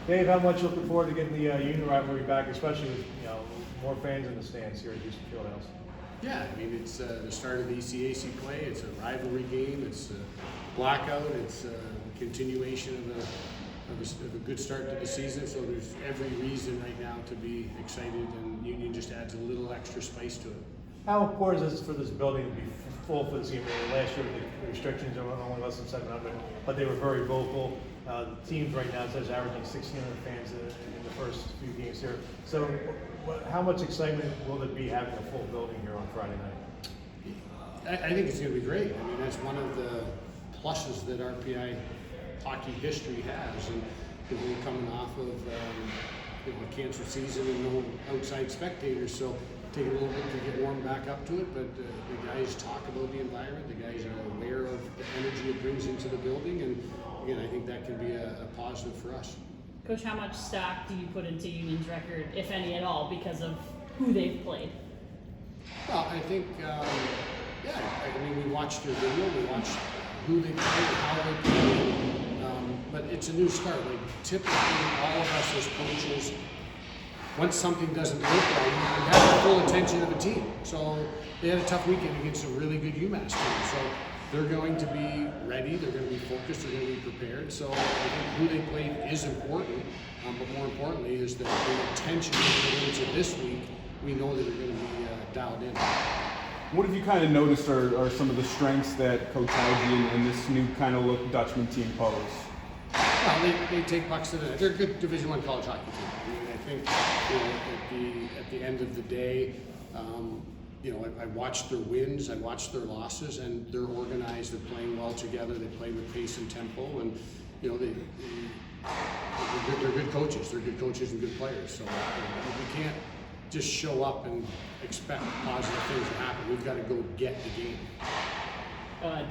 Dave, how much looking forward to getting the Union rivalry back, especially with more fans in the stands here at Houston Fieldhouse? Yeah, I mean, it's the start of the ECAC play. It's a rivalry game. It's a blackout. It's a continuation of a good start to the season. So there's every reason right now to be excited, and Union just adds a little extra spice to it. How important is this for this building to be full for this game? Last year, the restrictions are only less than 700, but they were very vocal. The teams right now says averaging 1,600 fans in the first few games here. So, how much excitement will it be having a full building here on Friday night? I think it's going to be great. I mean, that's one of the pluses that RPI hockey history has, and we're coming off of a canceled season and no outside spectators, so take a little bit to get warmed back up to it. But the guys talk about the environment. The guys are aware of the energy it brings into the building, and again, I think that can be a positive for us. Coach, how much stock do you put into Union's record, if any at all, because of who they've played? Well, I think, I mean, we watched their video, we watched who they played, how they played, but it's a new start. Like, typically, all of us as coaches, once something doesn't work right, you have the full attention of the team. So they had a tough weekend against a really good UMass team. So they're going to be ready, they're going to be focused, they're going to be prepared. So I think who they played is important, but more importantly is that the attention they put into this week, we know that they're going to be dialed in. What have you kind of noticed are some of the strengths that Coach Hauge and this new kind of look Dutchman team pose? Well, they take pucks to the net. They're a good Division I college hockey team. I mean, I think at the end of the day, I watched their wins, I watched their losses, and they're organized. They're playing well together. They play with pace and tempo, and they're good coaches. They're good coaches and good players. So we can't just show up and expect positive things to happen. We've got to go get the game.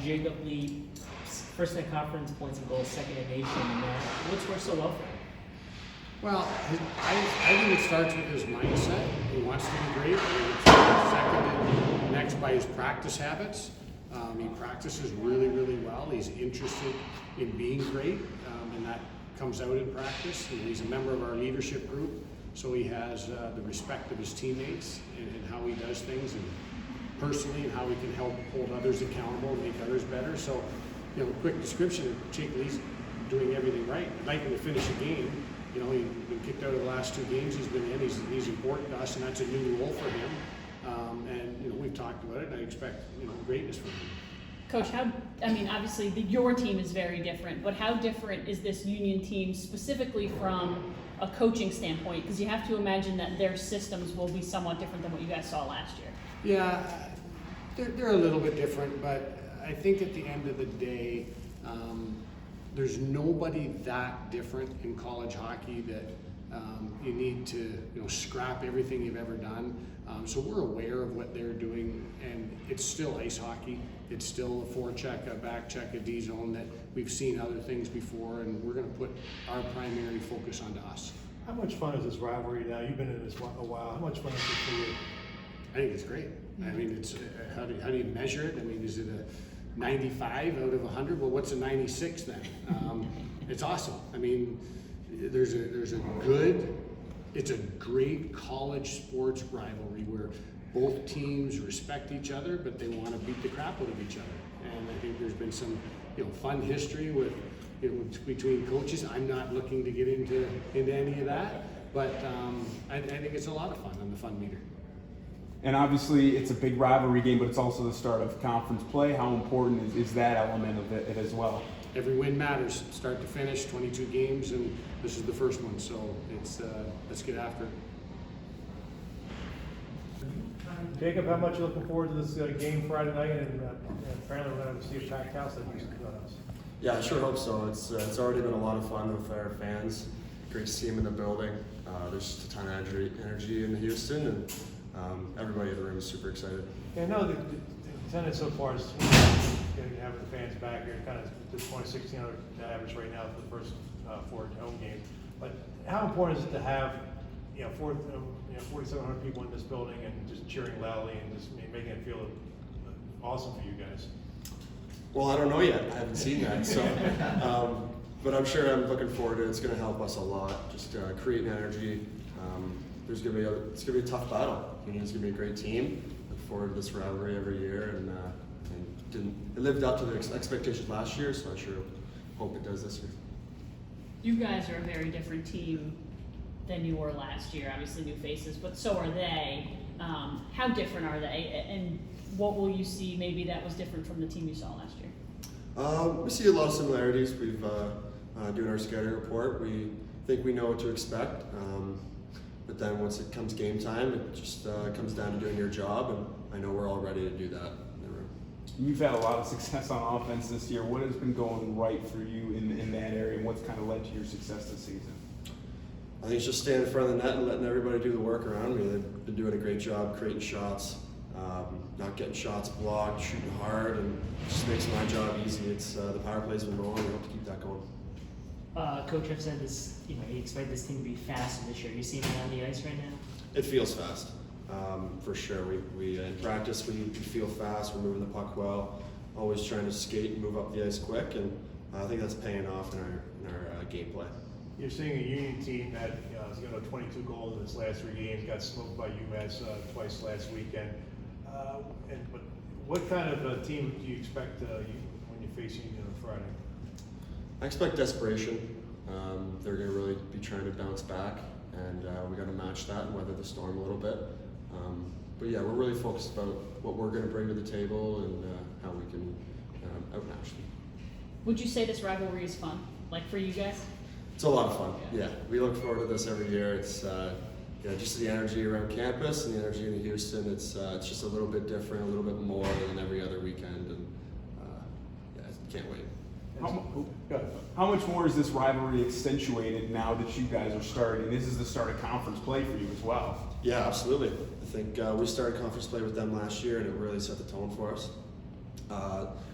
Jacob Lee, first in conference, points and goals, second in nation. What's worked so well for him? Well, I think it starts with his mindset. He wants to be great. I think it's seconded next by his practice habits. He practices really, really well. He's interested in being great, and that comes out in practice. And he's a member of our leadership group, so he has the respect of his teammates and how he does things, and personally, and how he can help hold others accountable and make others better. So, a quick description of Jake Lee's doing everything right. I'd like him to finish a game. He's been kicked out of the last 2 games he's been in. He's important to us, and that's a new role for him. And we've talked about it, and I expect greatness from him. Coach, obviously your team is very different, but how different is this Union team specifically from a coaching standpoint? Because you have to imagine that their systems will be somewhat different than what you guys saw last year. Yeah, they're a little bit different, but I think at the end of the day, there's nobody that different in college hockey that you need to scrap everything you've ever done. So we're aware of what they're doing, and it's still ice hockey. It's still a forecheck, a back check, a D zone that we've seen other things before, and we're going to put our primary focus onto us. How much fun is this rivalry now? You've been in this a while. How much fun is it for you? I think it's great. I mean, it's how do you measure it? I mean, is it a 95 out of 100? Well, what's a 96 then? It's awesome. I mean, it's a great college sports rivalry where both teams respect each other, but they want to beat the crap out of each other. And I think there's been some, fun history with, between coaches. I'm not looking to get into any of that, but I think it's a lot of fun on the fun meter. And obviously, it's a big rivalry game, but it's also the start of conference play. How important is that element of it as well? Every win matters, start to finish, 22 games, and this is the first one, so let's get after it. Jacob, how much are you looking forward to this game Friday night? And apparently we're going to see a packed house at Houston Fieldhouse. Yeah, I sure hope so. It's already been a lot of fun with our fans. Great to see them in the building. There's just a ton of energy in Houston, and everybody in the room is super excited. Yeah, I know the attendance so far is getting to have the fans back here, kind of this point 1,600 average right now for the first 4 home games. But how important is it to have 4,700 people in this building and just cheering loudly and just making it feel awesome for you guys? Well, I don't know yet. I haven't seen that. So but I'm sure I'm looking forward to it. It's going to help us a lot. Just creating energy. It's going to be a tough battle. Union's going to be a great team. Look forward to this rivalry every year, and it lived up to the expectations last year, so I sure hope it does this year. You guys are a very different team than you were last year. Obviously, new faces, but so are they. How different are they, and what will you see maybe that was different from the team you saw last year? We see a lot of similarities. We've doing our scouting report. We think we know what to expect, but then once it comes game time, it just comes down to doing your job, and I know we're all ready to do that in the room. You've had a lot of success on offense this year. What has been going right for you in that area, and what's kind of led to your success this season? I think it's just staying in front of the net and letting everybody do the work around me. They've been doing a great job creating shots, not getting shots blocked, shooting hard, and it just makes my job easy. It's the power play's been rolling. We hope to keep that going. Coach, I've said this. You expect this team to be faster this year. You seeing it on the ice right now? It feels fast, for sure. We in practice we feel fast. We're moving the puck well, always trying to skate and move up the ice quick, and I think that's paying off in our gameplay. You're seeing a Union team that has 22 goals in its last 3 games, got smoked by UMass twice last weekend. But what kind of team do you expect when you face Union on Friday? I expect desperation. They're going to really be trying to bounce back, and we got to match that and weather the storm a little bit. But yeah, we're really focused about what we're going to bring to the table and how we can outmatch them. Would you say this rivalry is fun, like for you guys? It's a lot of fun. Yeah, we look forward to this every year. It's just the energy around campus and the energy in Houston. It's just a little bit different, a little bit more than every other weekend, and can't wait. How much more is this rivalry accentuated now that you guys are starting? This is the start of conference play for you as well. Yeah, absolutely. I think we started conference play with them last year, and it really set the tone for us.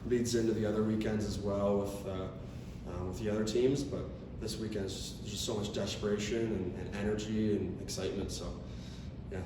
Leads into the other weekends as well with the other teams, but this weekend is just so much desperation and energy and excitement. So, yeah.